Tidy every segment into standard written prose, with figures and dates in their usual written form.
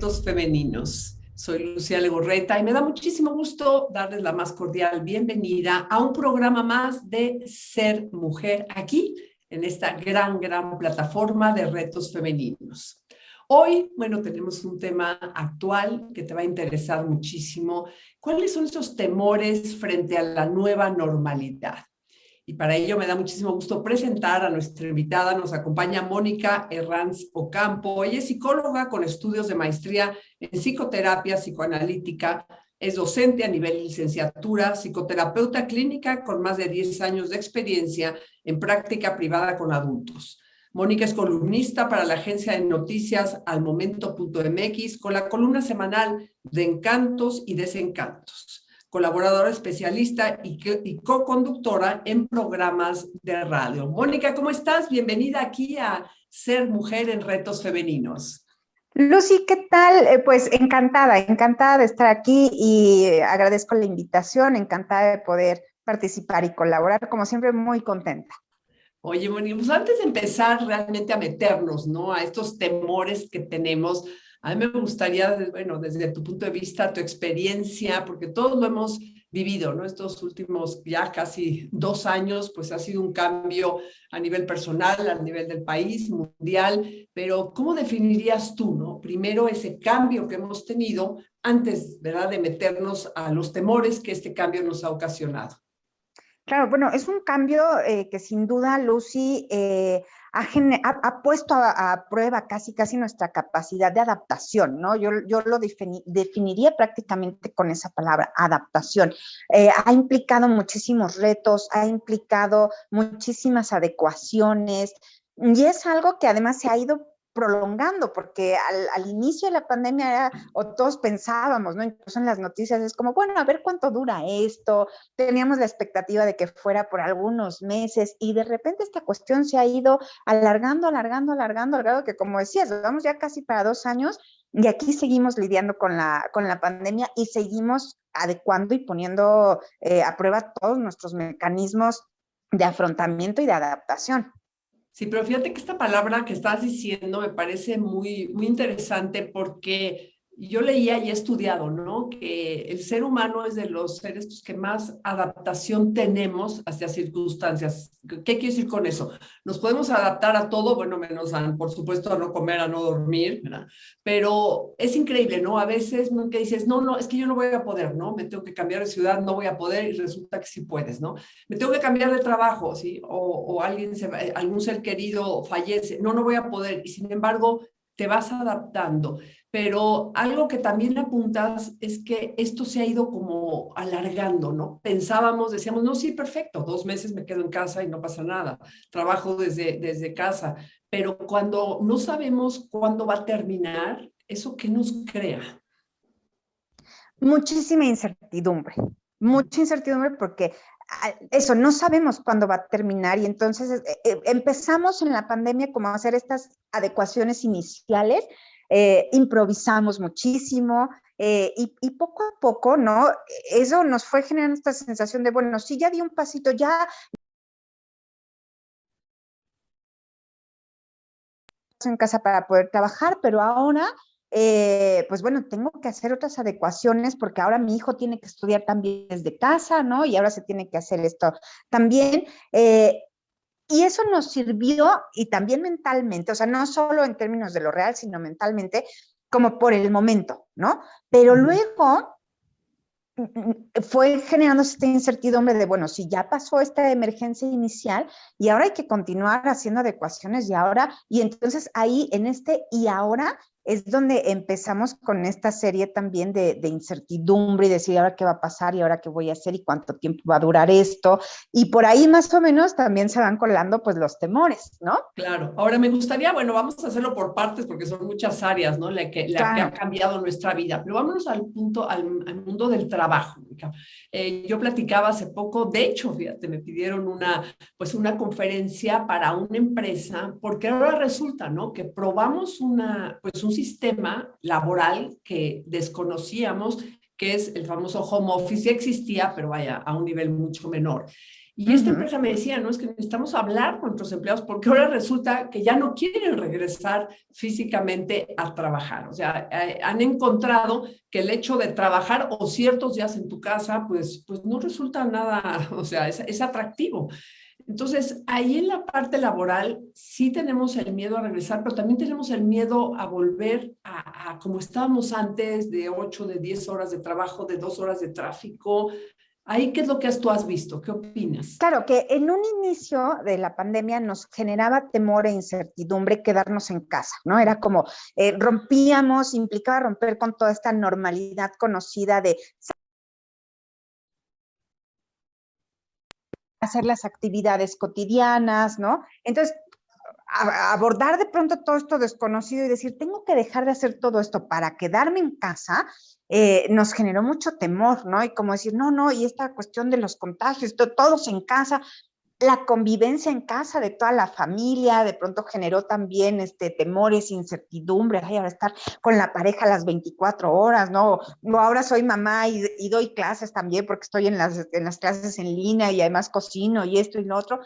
Retos Femeninos. Soy Lucía Legorreta y me da muchísimo gusto darles la más cordial bienvenida a un programa más de Ser Mujer aquí en esta gran plataforma de Retos Femeninos. Hoy, bueno, tenemos un tema actual que te va a interesar muchísimo. ¿Cuáles son esos temores frente a la nueva normalidad? Y para ello me da muchísimo gusto presentar a nuestra invitada. Nos acompaña Mónica Herranz Ocampo. Ella es psicóloga con estudios de maestría en psicoterapia psicoanalítica. Es docente a nivel licenciatura, psicoterapeuta clínica con más de 10 años de experiencia en práctica privada con adultos. Mónica es columnista para la agencia de noticias almomento.mx con la columna semanal de Encantos y Desencantos. Colaboradora especialista y co-conductora en programas de radio. Mónica, ¿cómo estás? Bienvenida aquí a Ser Mujer en Retos Femeninos. Lucy, ¿qué tal? Pues encantada de estar aquí y agradezco la invitación, encantada de poder participar y colaborar, como siempre, muy contenta. Oye, Mónica, pues antes de empezar realmente a meternos, ¿no?, a estos temores que tenemos, a mí me gustaría, bueno, desde tu punto de vista, tu experiencia, porque todos lo hemos vivido, ¿no? Estos últimos ya casi 2 años, pues ha sido un cambio a nivel personal, a nivel del país, mundial, pero ¿cómo definirías tú, no? Primero ese cambio que hemos tenido antes, ¿verdad?, de meternos a los temores que este cambio nos ha ocasionado. Claro, bueno, es un cambio que sin duda, Lucy, ha puesto a prueba casi nuestra capacidad de adaptación, ¿no? Yo lo definiría prácticamente con esa palabra, adaptación. Ha implicado muchísimos retos, ha implicado muchísimas adecuaciones, y es algo que además se ha ido prolongando, porque al inicio de la pandemia era, o todos pensábamos, ¿no? Incluso en las noticias es como, bueno, a ver cuánto dura esto. Teníamos la expectativa de que fuera por algunos meses y de repente esta cuestión se ha ido alargando, al grado que, como decías, vamos ya casi para 2 años y aquí seguimos lidiando con la pandemia y seguimos adecuando y poniendo a prueba todos nuestros mecanismos de afrontamiento y de adaptación. Sí, pero fíjate que esta palabra que estás diciendo me parece muy interesante porque yo leía y he estudiado, ¿no?, que el ser humano es de los seres pues, que más adaptación tenemos hacia circunstancias. ¿Qué quiero decir con eso? Nos podemos adaptar a todo, bueno, menos por supuesto, a no comer, a no dormir, ¿verdad? Pero es increíble, ¿no? A veces que dices, no, es que yo no voy a poder, ¿no? Me tengo que cambiar de ciudad, no voy a poder, y resulta que sí puedes, ¿no? Me tengo que cambiar de trabajo, ¿sí? O algún ser querido fallece, no voy a poder, y sin embargo te vas adaptando. Pero algo que también apuntas es que esto se ha ido como alargando, ¿no? Decíamos, no, sí, perfecto, 2 meses me quedo en casa y no pasa nada, trabajo desde casa, pero cuando no sabemos cuándo va a terminar, ¿eso qué nos crea? Mucha incertidumbre porque eso, no sabemos cuándo va a terminar y entonces empezamos en la pandemia como a hacer estas adecuaciones iniciales, improvisamos muchísimo y poco a poco, ¿no? Eso nos fue generando esta sensación de, bueno, sí, ya di un pasito, ya en casa para poder trabajar, pero ahora pues bueno, tengo que hacer otras adecuaciones porque ahora mi hijo tiene que estudiar también desde casa, ¿no? Y ahora se tiene que hacer esto también. Y eso nos sirvió y también mentalmente, o sea, no solo en términos de lo real, sino mentalmente, como por el momento, ¿no? Pero luego fue generándose esta incertidumbre de, bueno, si ya pasó esta emergencia inicial y ahora hay que continuar haciendo adecuaciones y entonces ahí en y ahora es donde empezamos con esta serie también de incertidumbre y decir ahora qué va a pasar y ahora qué voy a hacer y cuánto tiempo va a durar esto. Y por ahí más o menos también se van colando pues los temores, ¿no? Claro. Ahora me gustaría, bueno, vamos a hacerlo por partes porque son muchas áreas, ¿no?, la que ha cambiado nuestra vida. Pero vámonos al mundo del trabajo. Yo platicaba hace poco, de hecho, fíjate, me pidieron una conferencia para una empresa porque ahora resulta, ¿no?, que probamos un sistema laboral que desconocíamos, que es el famoso home office. Ya existía, pero vaya, a un nivel mucho menor. Y esta empresa me decía, no, es que necesitamos hablar con nuestros empleados porque ahora resulta que ya no quieren regresar físicamente a trabajar. O sea, han encontrado que el hecho de trabajar o ciertos días en tu casa, pues no resulta nada, o sea, es atractivo. Entonces, ahí en la parte laboral sí tenemos el miedo a regresar, pero también tenemos el miedo a volver a como estábamos antes, de 8, de 10 horas de trabajo, de 2 horas de tráfico. Ahí, ¿qué es lo que tú has visto? ¿Qué opinas? Claro que en un inicio de la pandemia nos generaba temor e incertidumbre quedarnos en casa, ¿no? Era como rompíamos, implicaba romper con toda esta normalidad conocida de hacer las actividades cotidianas, ¿no? Entonces, abordar de pronto todo esto desconocido y decir, tengo que dejar de hacer todo esto para quedarme en casa, nos generó mucho temor, ¿no? Y como decir, no, no, y esta cuestión de los contagios, todos en casa, la convivencia en casa de toda la familia, de pronto generó también temores, incertidumbre, ay, ahora estar con la pareja las 24 horas, ¿no? No, ahora soy mamá y doy clases también porque estoy en las clases en línea y además cocino y esto y lo otro.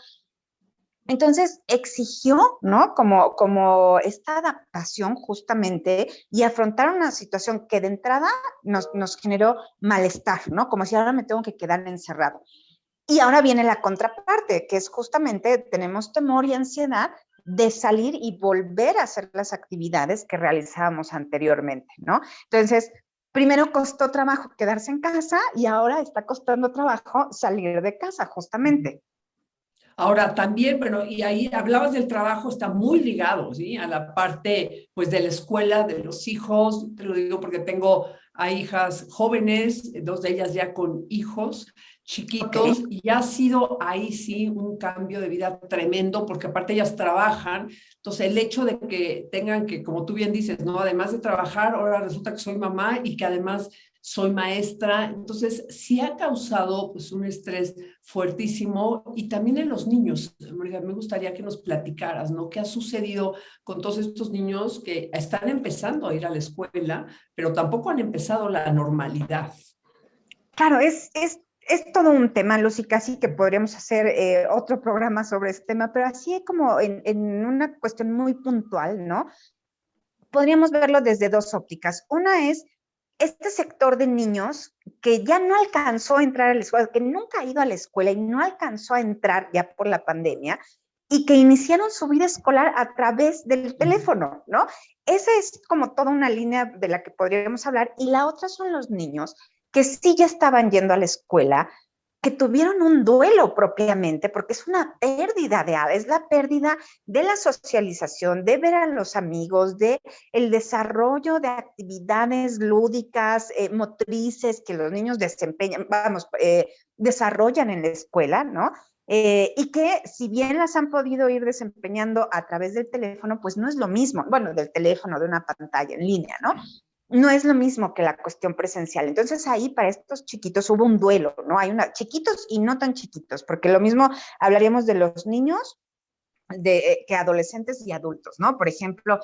Entonces exigió, ¿no? Como esta adaptación justamente y afrontar una situación que de entrada nos generó malestar, ¿no? Como si ahora me tengo que quedar encerrado. Y ahora viene la contraparte, que es justamente tenemos temor y ansiedad de salir y volver a hacer las actividades que realizábamos anteriormente, ¿no? Entonces, primero costó trabajo quedarse en casa y ahora está costando trabajo salir de casa, justamente. Ahora también, bueno, y ahí hablabas del trabajo, está muy ligado, ¿sí? A la parte, pues, de la escuela, de los hijos, te lo digo porque tengo a hijas jóvenes, 2 de ellas ya con hijos chiquitos, Okay. y ha sido ahí sí un cambio de vida tremendo, porque aparte ellas trabajan, entonces el hecho de que tengan que, como tú bien dices, ¿no? Además de trabajar, ahora resulta que soy mamá y que además soy maestra, entonces sí ha causado pues un estrés fuertísimo y también en los niños. María, me gustaría que nos platicaras, ¿no? ¿Qué ha sucedido con todos estos niños que están empezando a ir a la escuela, pero tampoco han empezado la normalidad? Claro, es todo un tema, Lucy, casi que podríamos hacer otro programa sobre este tema, pero así como en una cuestión muy puntual, ¿no? Podríamos verlo desde dos ópticas. Una es este sector de niños que ya no alcanzó a entrar a la escuela, que nunca ha ido a la escuela y no alcanzó a entrar ya por la pandemia y que iniciaron su vida escolar a través del teléfono, ¿no? Esa es como toda una línea de la que podríamos hablar. Y la otra son los niños que sí ya estaban yendo a la escuela, que tuvieron un duelo propiamente, porque es una pérdida es la pérdida de la socialización, de ver a los amigos, de el desarrollo de actividades lúdicas, motrices que los niños desempeñan, desarrollan en la escuela, ¿no? Y que si bien las han podido ir desempeñando a través del teléfono, pues no es lo mismo, bueno, del teléfono, de una pantalla en línea, ¿no? No es lo mismo que la cuestión presencial. Entonces ahí para estos chiquitos hubo un duelo, ¿no? Hay chiquitos y no tan chiquitos, porque lo mismo hablaríamos de los niños que adolescentes y adultos, ¿no? Por ejemplo,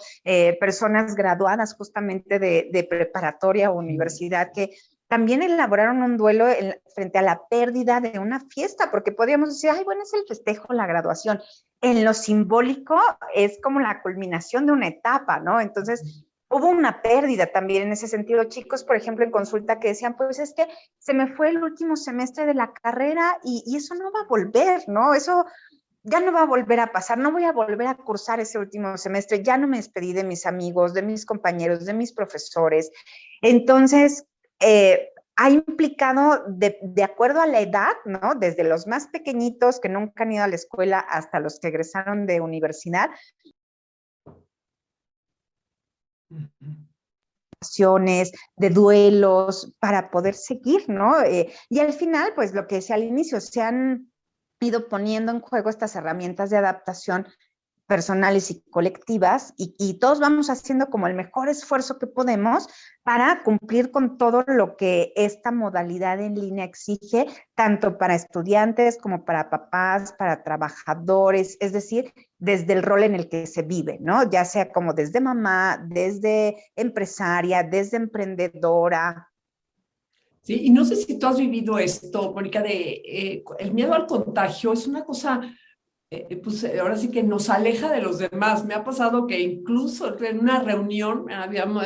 personas graduadas justamente de preparatoria o universidad que también elaboraron un duelo frente a la pérdida de una fiesta, porque podríamos decir, ay, bueno, es el festejo, la graduación. En lo simbólico es como la culminación de una etapa, ¿no? Entonces, hubo una pérdida también en ese sentido. Chicos, por ejemplo, en consulta que decían, pues es que se me fue el último semestre de la carrera y eso no va a volver, ¿no? Eso ya no va a volver a pasar, no voy a volver a cursar ese último semestre, ya no me despedí de mis amigos, de mis compañeros, de mis profesores. Entonces, ha implicado, de acuerdo a la edad, ¿no? Desde los más pequeñitos que nunca han ido a la escuela hasta los que egresaron de universidad, de duelos para poder seguir, ¿no? Y al final, pues lo que decía al inicio, se han ido poniendo en juego estas herramientas de adaptación personales y colectivas y todos vamos haciendo como el mejor esfuerzo que podemos para cumplir con todo lo que esta modalidad en línea exige, tanto para estudiantes como para papás, para trabajadores, es decir, desde el rol en el que se vive, ¿no? Ya sea como desde mamá, desde empresaria, desde emprendedora. Sí, y no sé si tú has vivido esto, Mónica, el miedo al contagio es una cosa, pues ahora sí que nos aleja de los demás. Me ha pasado que incluso en una reunión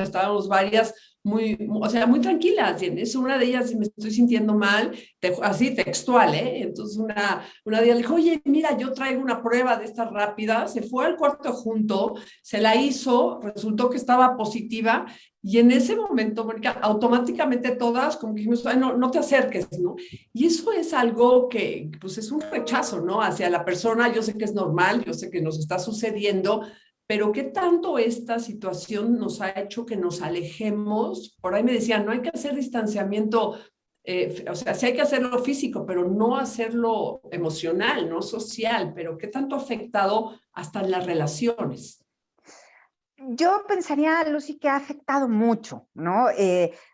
estábamos varias o sea, muy tranquilas, y en eso una de ellas me estoy sintiendo mal, así textual, ¿eh? Entonces una de ellas le dijo, oye, mira, yo traigo una prueba de esta rápida, se fue al cuarto junto, se la hizo, resultó que estaba positiva, y en ese momento, Mónica, automáticamente todas como que dijimos, ay, no, no te acerques, ¿no? Y eso es algo que, pues, es un rechazo, ¿no? Hacia la persona. Yo sé que es normal, yo sé que nos está sucediendo, pero ¿qué tanto esta situación nos ha hecho que nos alejemos? Por ahí me decían, no hay que hacer distanciamiento, o sea, sí hay que hacerlo físico, pero no hacerlo emocional, no social, pero ¿qué tanto ha afectado hasta en las relaciones? Yo pensaría, Lucy, que ha afectado mucho, ¿no?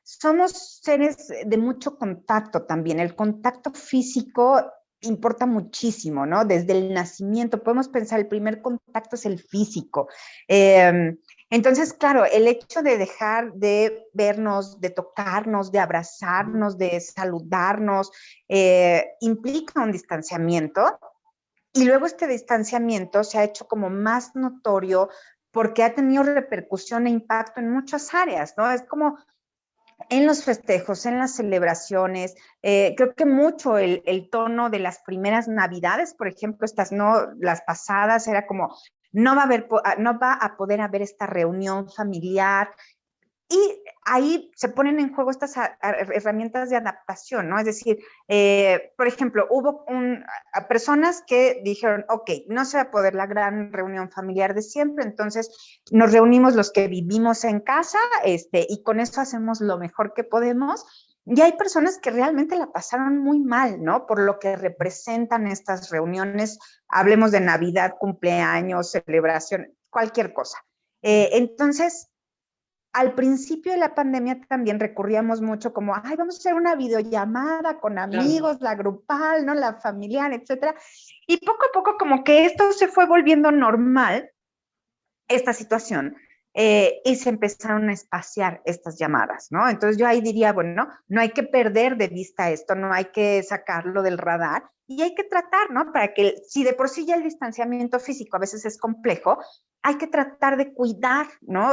Somos seres de mucho contacto también. El contacto físico importa muchísimo, ¿no? Desde el nacimiento, podemos pensar, el primer contacto es el físico. Entonces, claro, el hecho de dejar de vernos, de tocarnos, de abrazarnos, de saludarnos, implica un distanciamiento. Y luego este distanciamiento se ha hecho como más notorio porque ha tenido repercusión e impacto en muchas áreas, ¿no? Es como en los festejos, en las celebraciones, creo que mucho el tono de las primeras Navidades, por ejemplo, estas no, las pasadas, era como, no va a poder haber esta reunión familiar, y ahí se ponen en juego estas herramientas de adaptación, ¿no? Es decir, por ejemplo, hubo personas que dijeron, ok, no se va a poder la gran reunión familiar de siempre, entonces nos reunimos los que vivimos en casa, y con eso hacemos lo mejor que podemos. Y hay personas que realmente la pasaron muy mal, ¿no? Por lo que representan estas reuniones, hablemos de Navidad, cumpleaños, celebración, cualquier cosa. Entonces, al principio de la pandemia también recurríamos mucho como, ay, vamos a hacer una videollamada con Claro. amigos, la grupal, ¿no? La familiar, etcétera. Y poco a poco como que esto se fue volviendo normal, esta situación, y se empezaron a espaciar estas llamadas, ¿no? Entonces yo ahí diría, bueno, no hay que perder de vista esto, no hay que sacarlo del radar y hay que tratar, ¿no? Para que, si de por sí ya el distanciamiento físico a veces es complejo, hay que tratar de cuidar, ¿no?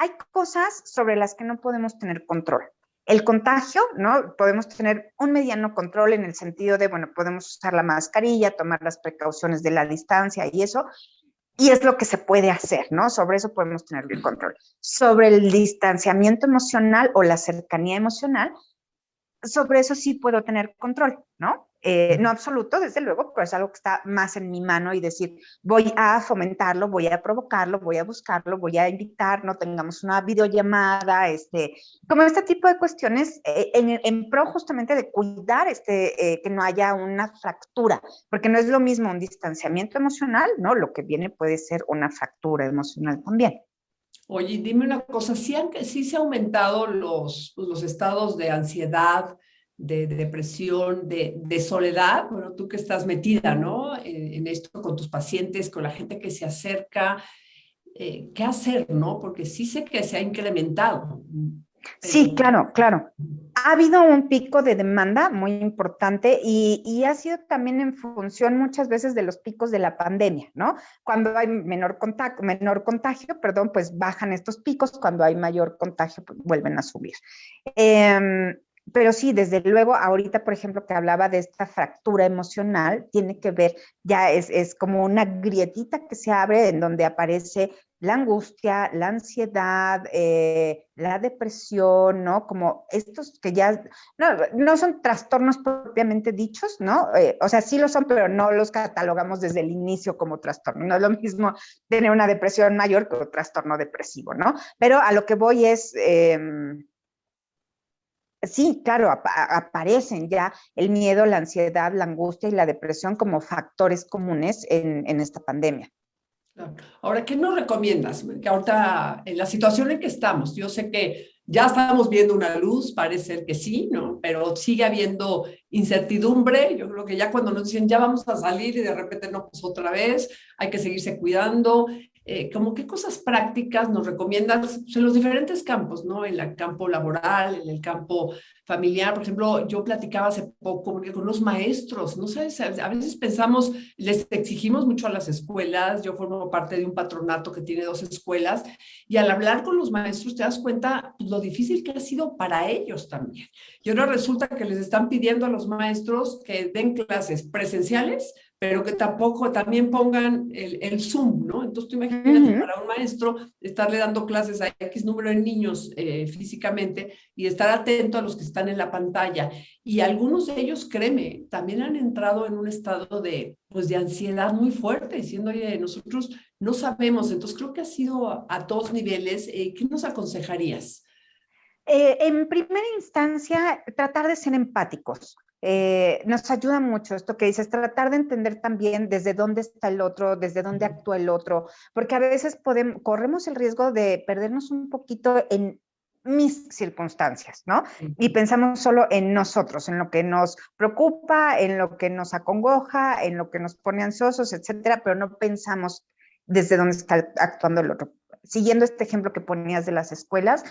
Hay cosas sobre las que no podemos tener control. El contagio, ¿no? Podemos tener un mediano control en el sentido de, bueno, podemos usar la mascarilla, tomar las precauciones de la distancia y eso, y es lo que se puede hacer, ¿no? Sobre eso podemos tener el control. Sobre el distanciamiento emocional o la cercanía emocional, sobre eso sí puedo tener control, ¿no? No absoluto, desde luego, pero es algo que está más en mi mano y decir, voy a fomentarlo, voy a provocarlo, voy a buscarlo, voy a invitar, no tengamos una videollamada, como este tipo de cuestiones en pro justamente de cuidar que no haya una fractura, porque no es lo mismo un distanciamiento emocional, ¿no? Lo que viene puede ser una fractura emocional también. Oye, dime una cosa, ¿sí se han aumentado los estados de ansiedad, de depresión, de soledad? Bueno, tú que estás metida, ¿no? En esto con tus pacientes, con la gente que se acerca, ¿qué hacer, no? Porque sí sé que se ha incrementado, Sí, pero... claro, claro. Ha habido un pico de demanda muy importante y ha sido también en función muchas veces de los picos de la pandemia, ¿no? Cuando hay menor contagio, perdón, pues bajan estos picos, cuando hay mayor contagio, pues vuelven a subir. Eh, pero sí, desde luego, ahorita, por ejemplo, que hablaba de esta fractura emocional, tiene que ver, ya es como una grietita que se abre en donde aparece la angustia, la ansiedad, la depresión, ¿no? Como estos que ya no son trastornos propiamente dichos, ¿no? O sea, sí lo son, pero no los catalogamos desde el inicio como trastorno. No es lo mismo tener una depresión mayor que un trastorno depresivo, ¿no? Pero a lo que voy es... sí, claro, aparecen ya el miedo, la ansiedad, la angustia y la depresión como factores comunes en esta pandemia. Claro. Ahora, ¿qué nos recomiendas? Que ahorita, en la situación en que estamos, yo sé que ya estamos viendo una luz, parece ser que sí, ¿no? Pero sigue habiendo incertidumbre. Yo creo que ya cuando nos dicen ya vamos a salir y de repente no, pues otra vez, hay que seguirse cuidando. como qué cosas prácticas nos recomiendas en los diferentes campos, ¿no? En el campo laboral, en el campo familiar. Por ejemplo, yo platicaba hace poco con los maestros, ¿no sabes? A veces pensamos, les exigimos mucho a las escuelas. Yo formo parte de un patronato que tiene 2 escuelas y al hablar con los maestros te das cuenta pues, lo difícil que ha sido para ellos también. Y ahora resulta que les están pidiendo a los maestros que den clases presenciales, pero que tampoco también pongan el Zoom, ¿no? Entonces tú imagínate para un maestro estarle dando clases a X número de niños físicamente y estar atento a los que están en la pantalla. Y algunos de ellos, créeme, también han entrado en un estado de, pues, de ansiedad muy fuerte, diciendo, oye, nosotros no sabemos. Entonces creo que ha sido a todos niveles. ¿Qué nos aconsejarías? En primera instancia, tratar de ser empáticos. Nos ayuda mucho esto que dices, tratar de entender también desde dónde está el otro, desde dónde actúa el otro, porque a veces corremos el riesgo de perdernos un poquito en mis circunstancias, ¿no? Y pensamos solo en nosotros, en lo que nos preocupa, en lo que nos acongoja, en lo que nos pone ansiosos, etcétera, pero no pensamos desde dónde está actuando el otro. Siguiendo este ejemplo que ponías de las escuelas,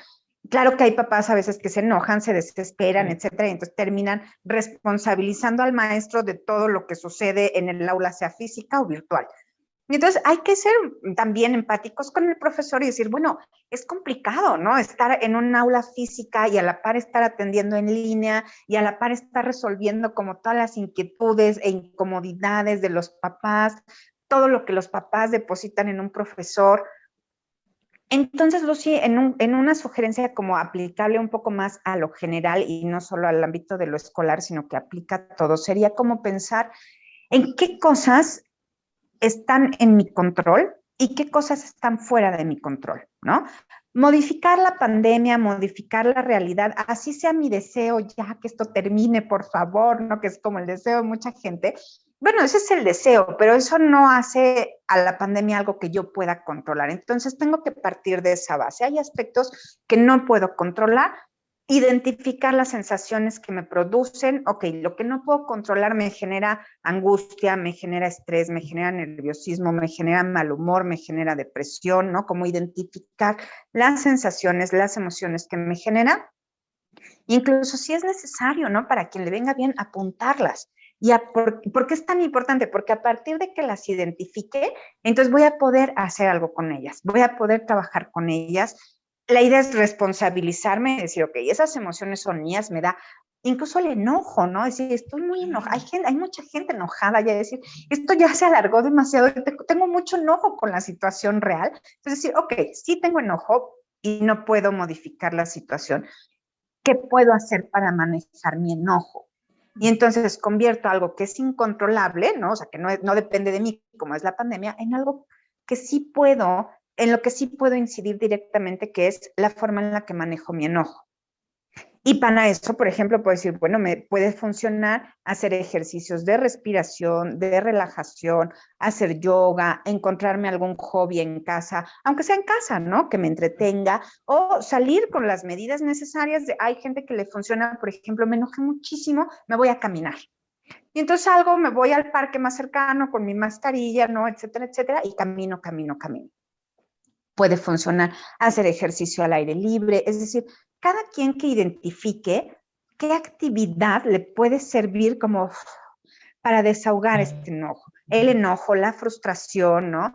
claro que hay papás a veces que se enojan, se desesperan, etcétera, y entonces terminan responsabilizando al maestro de todo lo que sucede en el aula, sea física o virtual. Y entonces hay que ser también empáticos con el profesor y decir, bueno, es complicado, ¿no? Estar en un aula física y a la par estar atendiendo en línea y a la par estar resolviendo como todas las inquietudes e incomodidades de los papás, todo lo que los papás depositan en un profesor. Entonces, Lucy, en una sugerencia como aplicable un poco más a lo general y no solo al ámbito de lo escolar, sino que aplica a todo, sería como pensar en qué cosas están en mi control y qué cosas están fuera de mi control, ¿no? Modificar la pandemia, modificar la realidad, así sea mi deseo ya que esto termine, por favor, ¿no? Que es como el deseo de mucha gente. Bueno, ese es el deseo, pero eso no hace a la pandemia algo que yo pueda controlar. Entonces, tengo que partir de esa base. Hay aspectos que no puedo controlar, identificar las sensaciones que me producen. Ok, lo que no puedo controlar me genera angustia, me genera estrés, me genera nerviosismo, me genera mal humor, me genera depresión, ¿no? Como identificar las sensaciones, las emociones que me generan, incluso si es necesario, ¿no? Para quien le venga bien, apuntarlas. ¿Por qué es tan importante? Porque a partir de que las identifique, entonces voy a poder hacer algo con ellas, voy a poder trabajar con ellas. La idea es responsabilizarme y decir, ok, esas emociones son mías, me da incluso el enojo, ¿no? Es decir, estoy muy enojada, hay mucha gente enojada ya, decir, esto ya se alargó demasiado, tengo mucho enojo con la situación real. Entonces decir, ok, sí tengo enojo y no puedo modificar la situación. ¿Qué puedo hacer para manejar mi enojo? Y entonces convierto algo que es incontrolable, ¿no? O sea, que no depende de mí, como es la pandemia, en algo que sí puedo, en lo que sí puedo incidir directamente, que es la forma en la que manejo mi enojo. Y para eso, por ejemplo, puedo decir, bueno, me puede funcionar hacer ejercicios de respiración, de relajación, hacer yoga, encontrarme algún hobby en casa, aunque sea en casa, ¿no? Que me entretenga, o salir con las medidas necesarias. Hay gente que le funciona, por ejemplo, me enojé muchísimo, me voy a caminar. Y entonces salgo, me voy al parque más cercano con mi mascarilla, ¿no? Etcétera, etcétera, y camino. Puede funcionar hacer ejercicio al aire libre, es decir, cada quien que identifique qué actividad le puede servir como para desahogar este enojo, el enojo, la frustración, ¿no?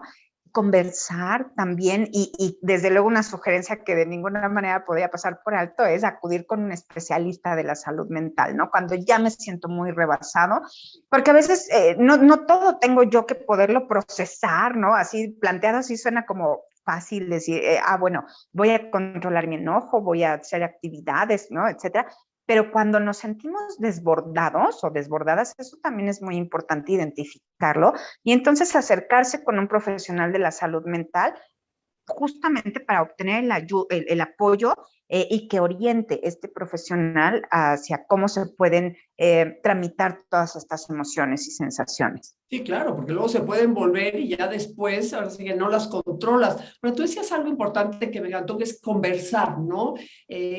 Conversar también y desde luego una sugerencia que de ninguna manera podría pasar por alto es acudir con un especialista de la salud mental, ¿no? Cuando ya me siento muy rebasado, porque a veces no todo tengo yo que poderlo procesar, ¿no? Así planteado así suena como fácil decir, bueno, voy a controlar mi enojo, voy a hacer actividades, ¿no? Etcétera. Pero cuando nos sentimos desbordados o desbordadas, eso también es muy importante identificarlo y entonces acercarse con un profesional de la salud mental justamente para obtener el apoyo y que oriente este profesional hacia cómo se pueden tramitar todas estas emociones y sensaciones. Sí, claro, porque luego se pueden volver y ya después, ahora sí que no las controlas. Pero tú decías algo importante que me encantó, que es conversar, ¿no?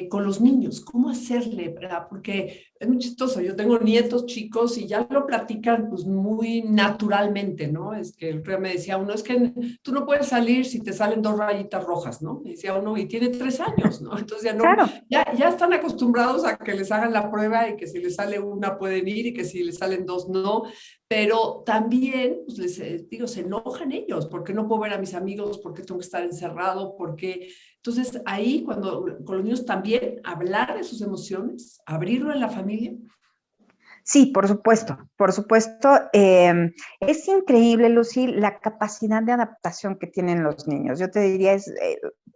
Con los niños, ¿cómo hacerle, verdad? Porque es muy chistoso, yo tengo nietos chicos y ya lo platican pues muy naturalmente, ¿no? Es que el otro día me decía uno, es que tú no puedes salir si te salen 2 rayitas rojas, ¿no? Me decía uno, y tiene 3 años, ¿no? Entonces ya no, Claro. ya están acostumbrados a que les hagan la prueba y que si les sale una pueden ir y que si les salen dos no, pero también, pues les digo, se enojan ellos, ¿por qué no puedo ver a mis amigos? ¿Por qué tengo que estar encerrado? ¿Por qué? Entonces, ahí, cuando con los niños también, hablar de sus emociones, abrirlo en la familia. Sí, por supuesto, por supuesto. Es increíble, Lucy, la capacidad de adaptación que tienen los niños. Yo te diría, es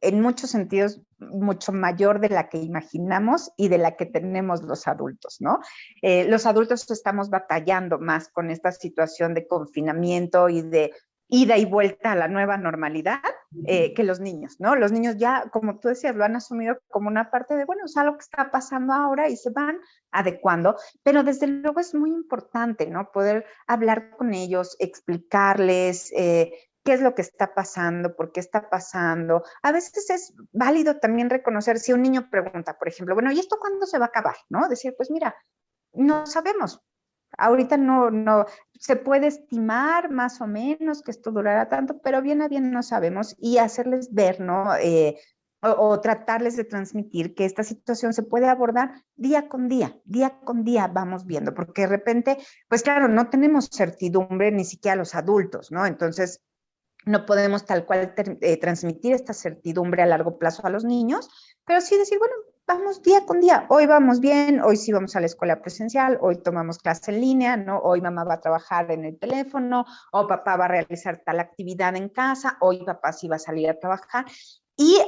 en muchos sentidos mucho mayor de la que imaginamos y de la que tenemos los adultos, ¿no? Los adultos estamos batallando más con esta situación de confinamiento y de ida y vuelta a la nueva normalidad que los niños, ¿no? Los niños ya, como tú decías, lo han asumido como una parte de, bueno, es algo que está pasando ahora y se van adecuando, pero desde luego es muy importante, ¿no? Poder hablar con ellos, explicarles qué es lo que está pasando, por qué está pasando. A veces es válido también reconocer si un niño pregunta, por ejemplo, bueno, ¿y esto cuándo se va a acabar? ¿No? Decir, pues mira, no sabemos. Ahorita no, se puede estimar más o menos que esto durará tanto, pero bien a bien no sabemos y hacerles ver, ¿no? O tratarles de transmitir que esta situación se puede abordar día con día vamos viendo, porque de repente, pues claro, no tenemos certidumbre ni siquiera los adultos, ¿no? Entonces, no podemos tal cual transmitir esta certidumbre a largo plazo a los niños, pero sí decir, bueno, vamos día con día, hoy vamos bien, hoy sí vamos a la escuela presencial, hoy tomamos clase en línea, ¿no? Hoy mamá va a trabajar en el teléfono, o papá va a realizar tal actividad en casa, hoy papá sí va a salir a trabajar, y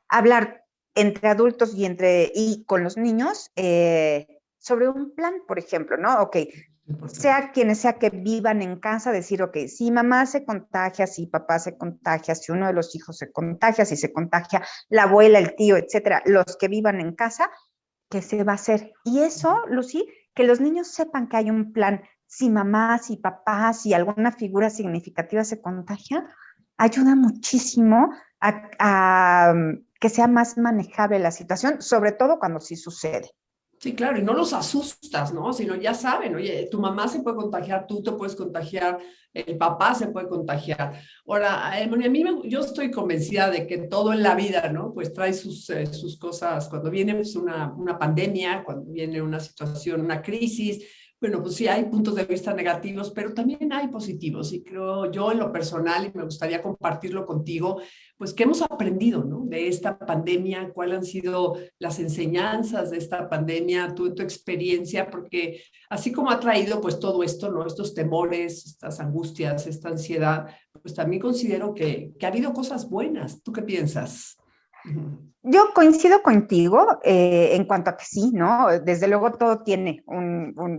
hablar entre adultos y con los niños sobre un plan, por ejemplo, ¿no? Ok, Importante. sea quienes sea que vivan en casa, decir, ok, si mamá se contagia, si papá se contagia, si uno de los hijos se contagia, si se contagia la abuela, el tío, etcétera, los que vivan en casa, ¿qué se va a hacer? Y eso, Lucy, que los niños sepan que hay un plan. Si mamá, si papá, si alguna figura significativa se contagia, ayuda muchísimo a que sea más manejable la situación, sobre todo cuando sí sucede. Sí, claro, y no los asustas, ¿no? Sino ya saben, oye, tu mamá se puede contagiar, tú te puedes contagiar, el papá se puede contagiar. Ahora, Moni, yo estoy convencida de que todo en la vida, ¿no? Pues trae sus cosas, cuando viene pues, una pandemia, cuando viene una situación, una crisis, bueno, pues sí hay puntos de vista negativos, pero también hay positivos, y creo yo en lo personal, y me gustaría compartirlo contigo, pues qué hemos aprendido, ¿no? De esta pandemia, cuáles han sido las enseñanzas de esta pandemia, tu experiencia, porque así como ha traído pues todo esto, ¿no? Estos temores, estas angustias, esta ansiedad, pues también considero que ha habido cosas buenas. ¿Tú qué piensas? Yo coincido contigo en cuanto a que sí, ¿no? Desde luego todo tiene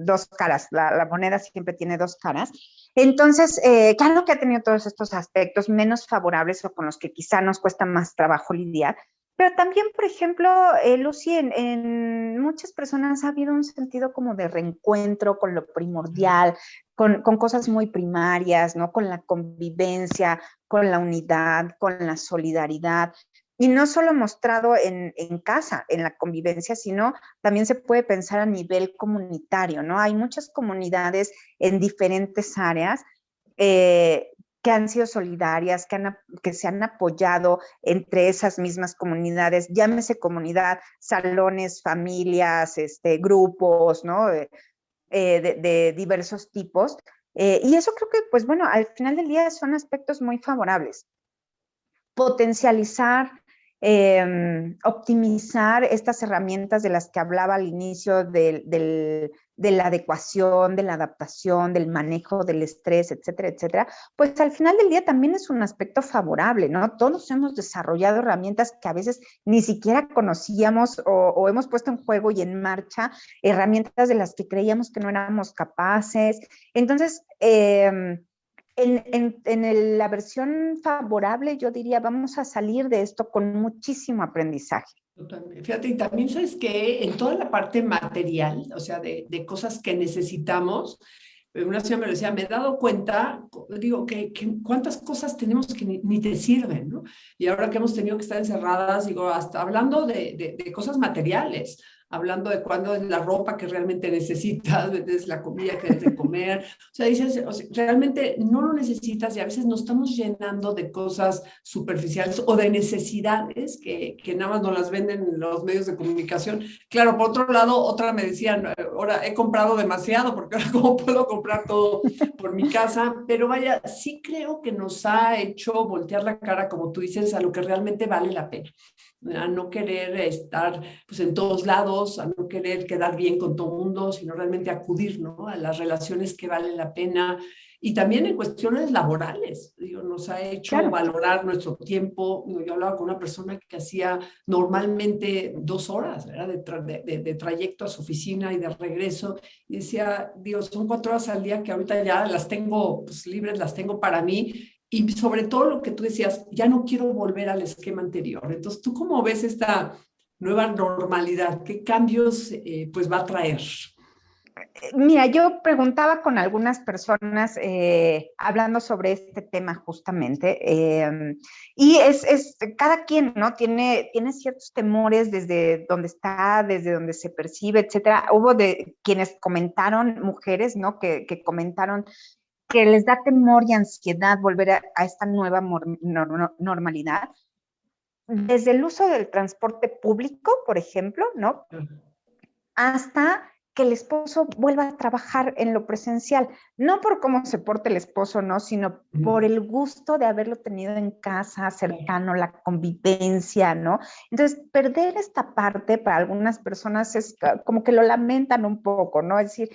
dos caras, la moneda siempre tiene dos caras. Entonces, claro que ha tenido todos estos aspectos menos favorables o con los que quizá nos cuesta más trabajo lidiar, pero también, por ejemplo, Lucy, en muchas personas ha habido un sentido como de reencuentro con lo primordial, con cosas muy primarias, ¿no? Con la convivencia, con la unidad, con la solidaridad. Y no solo mostrado en casa, en la convivencia, sino también se puede pensar a nivel comunitario, ¿no? Hay muchas comunidades en diferentes áreas que han sido solidarias, que se han apoyado entre esas mismas comunidades, llámese comunidad, salones, familias, grupos, ¿no? De diversos tipos. Y eso creo que, pues bueno, al final del día son aspectos muy favorables. Potencializar, optimizar estas herramientas de las que hablaba al inicio de la adecuación, de la adaptación, del manejo del estrés, etcétera, etcétera, pues al final del día también es un aspecto favorable, ¿no? Todos hemos desarrollado herramientas que a veces ni siquiera conocíamos o hemos puesto en juego y en marcha herramientas de las que creíamos que no éramos capaces. Entonces, la versión favorable, yo diría, vamos a salir de esto con muchísimo aprendizaje. Totalmente. Fíjate, y también sabes que en toda la parte material, o sea, de cosas que necesitamos, una señora me lo decía, me he dado cuenta, digo, que cuántas cosas tenemos que ni te sirven, ¿no? Y ahora que hemos tenido que estar encerradas, digo, hasta hablando de cosas materiales, hablando de cuándo es la ropa que realmente necesitas, es la comida que debes de comer. O sea, dices, o sea, realmente no lo necesitas y a veces nos estamos llenando de cosas superficiales o de necesidades que nada más nos las venden los medios de comunicación. Claro, por otro lado, otra me decían, ahora he comprado demasiado porque ahora cómo puedo comprar todo por mi casa, pero vaya, sí creo que nos ha hecho voltear la cara, como tú dices, a lo que realmente vale la pena, a no querer estar pues en todos lados, a no querer quedar bien con todo el mundo, sino realmente acudir, ¿no? A las relaciones que valen la pena. Y también en cuestiones laborales, digo, nos ha hecho Claro. valorar nuestro tiempo. Yo hablaba con una persona que hacía normalmente 2 horas, ¿verdad? De trayecto a su oficina y de regreso, y decía, Dios, son 4 horas al día que ahorita ya las tengo pues, libres, las tengo para mí, y sobre todo lo que tú decías, ya no quiero volver al esquema anterior. Entonces, ¿tú cómo ves esta nueva normalidad? ¿Qué cambios pues va a traer? Mira, yo preguntaba con algunas personas hablando sobre este tema justamente, y cada quien, ¿no? Tiene ciertos temores desde donde está, desde donde se percibe, etcétera. Hubo de quienes comentaron, mujeres, ¿no? Que comentaron que les da temor y ansiedad volver a esta nueva normalidad, desde el uso del transporte público, por ejemplo, ¿no? Hasta que el esposo vuelva a trabajar en lo presencial, no por cómo se porte el esposo, no, sino por el gusto de haberlo tenido en casa, cercano, la convivencia, ¿no? Entonces, perder esta parte para algunas personas es como que lo lamentan un poco, ¿no? Es decir,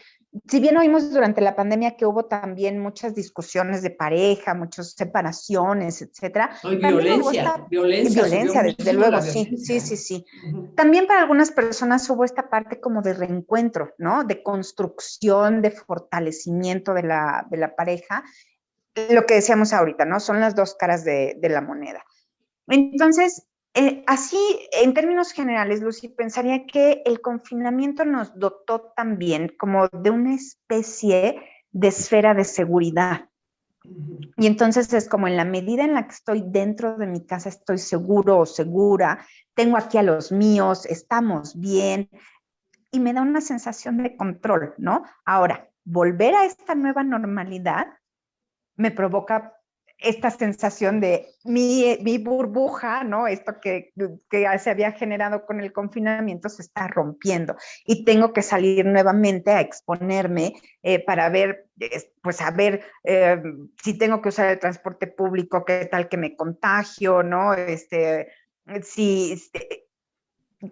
si bien oímos durante la pandemia que hubo también muchas discusiones de pareja, muchas separaciones, etcétera, No, y también hubo violencia, esta violencia, subió violencia, desde muchísimo la luego, sí, violencia, sí, ¿eh? sí, sí. Uh-huh. También para algunas personas hubo esta parte como de reencuentro, ¿no? De construcción, de fortalecimiento de la pareja. Lo que decíamos ahorita, ¿no? Son las dos caras de la moneda. Entonces, así, en términos generales, Lucy, pensaría que el confinamiento nos dotó también como de una especie de esfera de seguridad. Uh-huh. Y entonces es como en la medida en la que estoy dentro de mi casa, estoy seguro o segura, tengo aquí a los míos, estamos bien, y me da una sensación de control, ¿no? Ahora, volver a esta nueva normalidad me provoca esta sensación de mi burbuja, ¿no? Esto que se había generado con el confinamiento se está rompiendo y tengo que salir nuevamente a exponerme para ver, pues a ver si tengo que usar el transporte público, qué tal que me contagio, ¿no? Si,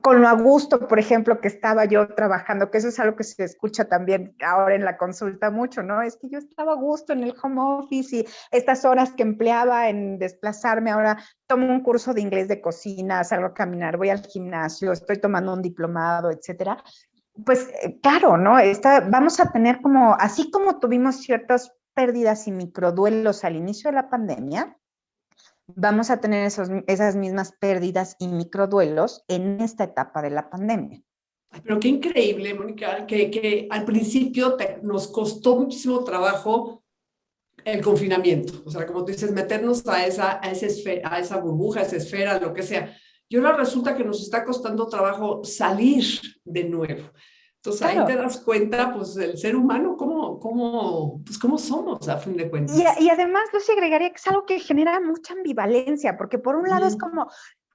con lo a gusto, por ejemplo, que estaba yo trabajando, que eso es algo que se escucha también ahora en la consulta mucho, ¿no? Es que yo estaba a gusto en el home office y estas horas que empleaba en desplazarme, ahora tomo un curso de inglés de cocina, salgo a caminar, voy al gimnasio, estoy tomando un diplomado, etcétera. Pues claro, ¿no? Vamos a tener como, así como tuvimos ciertas pérdidas y microduelos al inicio de la pandemia, vamos a tener esas mismas pérdidas y microduelos en esta etapa de la pandemia. Pero qué increíble, Mónica, que al principio nos costó muchísimo trabajo el confinamiento. O sea, como tú dices, meternos esa esfera, a esa burbuja, a esa esfera, lo que sea. Y ahora resulta que nos está costando trabajo salir de nuevo. Entonces ahí te Claro. das cuenta, pues, el ser humano, pues, cómo somos, a fin de cuentas. Y además, Lucy, agregaría que es algo que genera mucha ambivalencia, porque por un lado es Mm, como,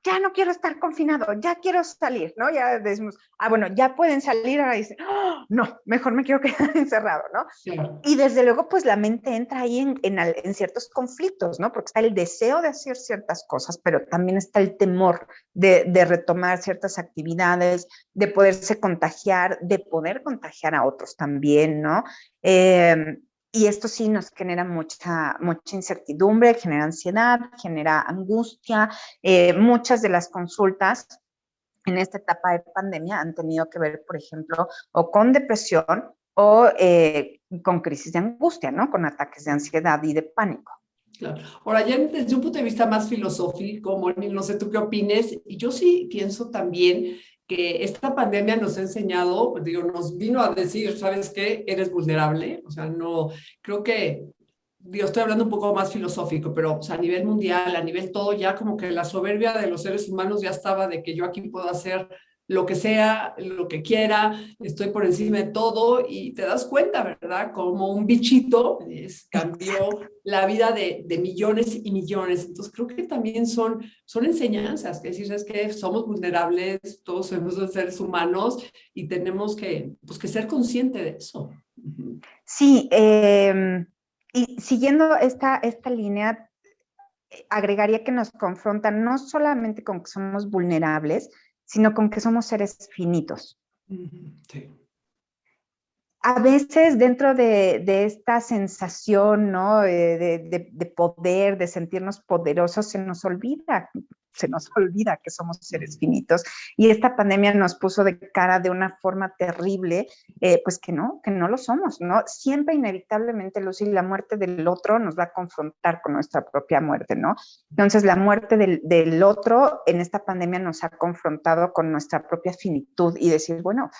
ya no quiero estar confinado, ya quiero salir, ¿no? Ya decimos, bueno, ya pueden salir, ahora dicen, oh, no, mejor me quiero quedar encerrado, ¿no? claro. Y desde luego, pues la mente entra ahí en ciertos conflictos, ¿no? Porque está el deseo de hacer ciertas cosas, pero también está el temor de retomar ciertas actividades, de poderse contagiar, de poder contagiar a otros también, ¿no? Y esto sí nos genera mucha incertidumbre, genera ansiedad, genera angustia. Muchas de las consultas en esta etapa de pandemia han tenido que ver, por ejemplo, o con depresión o con crisis de angustia, ¿no? Con ataques de ansiedad y de pánico. Claro. Ahora, ya desde un punto de vista más filosófico, Moni, no sé tú qué opines, y yo sí pienso también que esta pandemia nos ha enseñado, pues digo, nos vino a decir, ¿sabes qué? Eres vulnerable, o sea, no, creo que, digo, estoy hablando un poco más filosófico, pero o sea, a nivel mundial, a nivel todo, ya como que la soberbia de los seres humanos ya estaba de que yo aquí puedo hacer lo que sea, lo que quiera, estoy por encima de todo y te das cuenta, ¿verdad? Como un bichito cambió la vida de millones y millones. Entonces creo que también son enseñanzas, que decir, es que somos vulnerables, todos somos seres humanos y tenemos que, pues, que ser conscientes de eso. Sí, y siguiendo esta línea, agregaría que nos confrontan no solamente con que somos vulnerables, sino con que somos seres finitos. Sí. A veces dentro de esta sensación, ¿no? De poder, de sentirnos poderosos, se nos olvida que somos seres finitos. Y esta pandemia nos puso de cara de una forma terrible, pues que no lo somos, ¿no? Siempre inevitablemente, Lucy, la muerte del otro nos va a confrontar con nuestra propia muerte, ¿no? Entonces, la muerte del otro en esta pandemia nos ha confrontado con nuestra propia finitud y decir, bueno,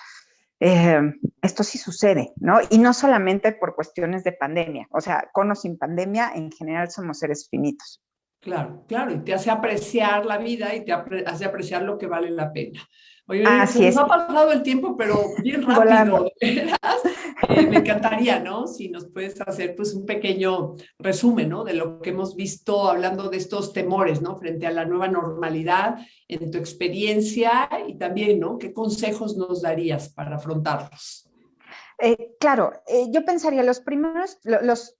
esto sí sucede, ¿no? Y no solamente por cuestiones de pandemia, o sea, con o sin pandemia, en general somos seres finitos. Claro, claro, y te hace apreciar la vida y te hace apreciar lo que vale la pena. Oye, se Así nos es, ha pasado el tiempo, pero bien rápido, volando. de veras. Me encantaría, ¿no? Si nos puedes hacer pues un pequeño resumen, ¿no? De lo que hemos visto hablando de estos temores, ¿no? Frente a la nueva normalidad, en tu experiencia y también, ¿no? ¿Qué consejos nos darías para afrontarlos? Claro, yo pensaría los primeros, los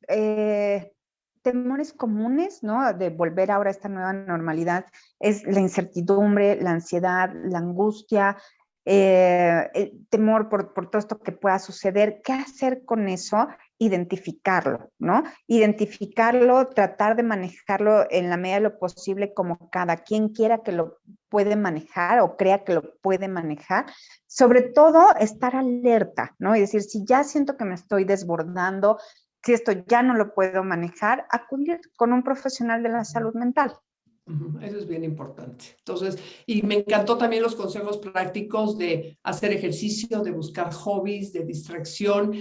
temores comunes, ¿no? De volver ahora a esta nueva normalidad es la incertidumbre, la ansiedad, la angustia, el temor por todo esto que pueda suceder. ¿Qué hacer con eso? Identificarlo, ¿no? Identificarlo, tratar de manejarlo en la medida de lo posible como cada quien quiera que lo puede manejar o crea que lo puede manejar. Sobre todo, estar alerta, ¿no? Y decir, si ya siento que me estoy desbordando, si esto ya no lo puedo manejar, acudir con un profesional de la salud mental. Eso es bien importante. Entonces, y me encantó también los consejos prácticos de hacer ejercicio, de buscar hobbies, de distracción.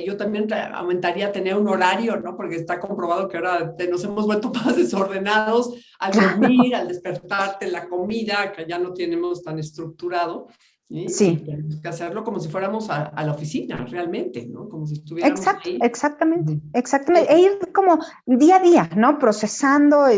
Yo también aumentaría tener un horario, ¿no? Porque está comprobado que ahora nos hemos vuelto más desordenados al dormir, al despertarte, la comida, que ya no tenemos tan estructurado. ¿Sí? Y Sí, tenemos que hacerlo como si fuéramos a la oficina, realmente, ¿no? Como si estuviéramos ahí. exactamente, exactamente. E Sí. ir como día a día, ¿no? Procesando, y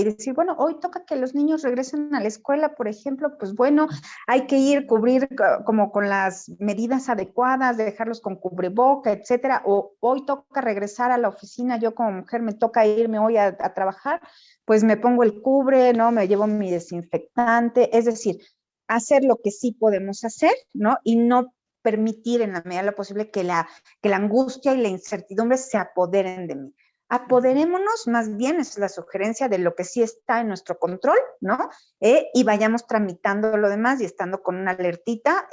decir, bueno, hoy toca que los niños regresen a la escuela, por ejemplo, pues bueno, hay que ir, cubrir como con las medidas adecuadas, dejarlos con cubreboca, etcétera. O hoy toca regresar a la oficina, yo como mujer me toca irme hoy a trabajar, pues me pongo el cubre, ¿no? Me llevo mi desinfectante, es decir, hacer lo que sí podemos hacer, ¿no? Y no permitir en la medida de lo posible que la angustia y la incertidumbre se apoderen de mí. Apoderémonos, más bien, es la sugerencia de lo que sí está en nuestro control, ¿no? Y vayamos tramitando lo demás y estando con una alertita,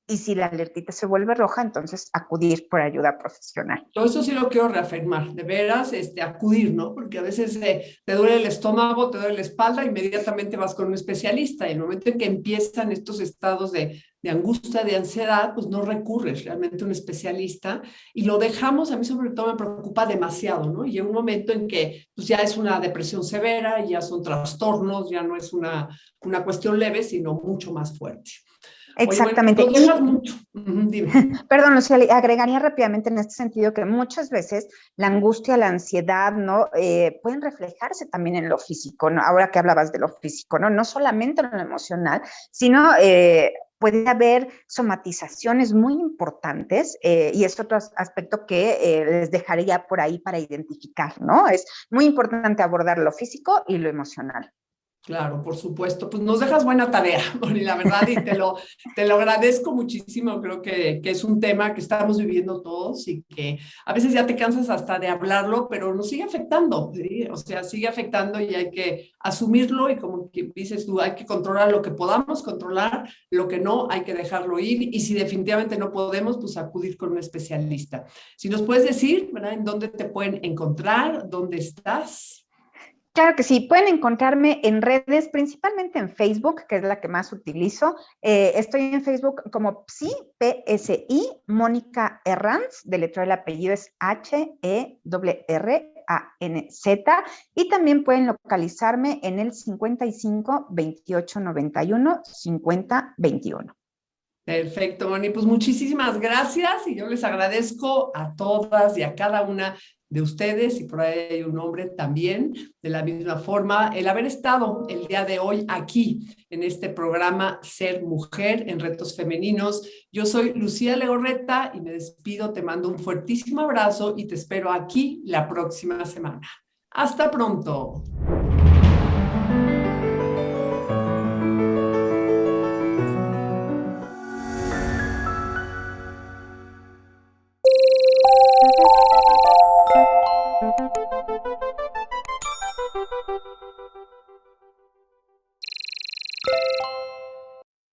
y si la alertita se vuelve roja, entonces acudir por ayuda profesional. Todo eso sí lo quiero reafirmar, de veras, acudir, ¿no? Porque a veces te duele el estómago, te duele la espalda, inmediatamente vas con un especialista y en el momento en que empiezan estos estados de angustia, de ansiedad, pues no recurres realmente a un especialista y lo dejamos, a mí sobre todo me preocupa demasiado, ¿no? Y llega un momento en que pues ya es una depresión severa, ya son trastornos, ya no es una cuestión leve, sino mucho más fuerte. Oye, bueno, Exactamente. nos dejas Y mucho. Dime. perdón, Lucía, agregaría rápidamente en este sentido que muchas veces la angustia, la ansiedad, ¿no? Pueden reflejarse también en lo físico, ¿no? Ahora que hablabas de lo físico, ¿no? No solamente en lo emocional, sino puede haber somatizaciones muy importantes y es otro aspecto que les dejaría por ahí para identificar, ¿no? Es muy importante abordar lo físico y lo emocional. Claro, por supuesto. Pues nos dejas buena tarea, Moni, la verdad, y te lo agradezco muchísimo. Creo que es un tema que estamos viviendo todos y que a veces ya te cansas hasta de hablarlo, pero nos sigue afectando, ¿sí? O sea, sigue afectando y hay que asumirlo y como que dices tú, hay que controlar lo que podamos controlar, lo que no, hay que dejarlo ir y si definitivamente no podemos, pues acudir con un especialista. Si nos puedes decir, ¿verdad? ¿En dónde te pueden encontrar? ¿Dónde estás? Claro que sí, pueden encontrarme en redes, principalmente en Facebook, que es la que más utilizo. Estoy en Facebook como PSI, PSI, Mónica Herranz, deletreo el apellido es HERRANZ, y también pueden localizarme en el 55 28 91 50 21. Perfecto, Moni. Pues muchísimas gracias y yo les agradezco a todas y a cada una de ustedes, y por ahí hay un hombre también, de la misma forma, el haber estado el día de hoy aquí en este programa Ser Mujer en Retos Femeninos. Yo soy Lucía Legorreta y me despido, te mando un fuertísimo abrazo y te espero aquí la próxima semana. Hasta pronto.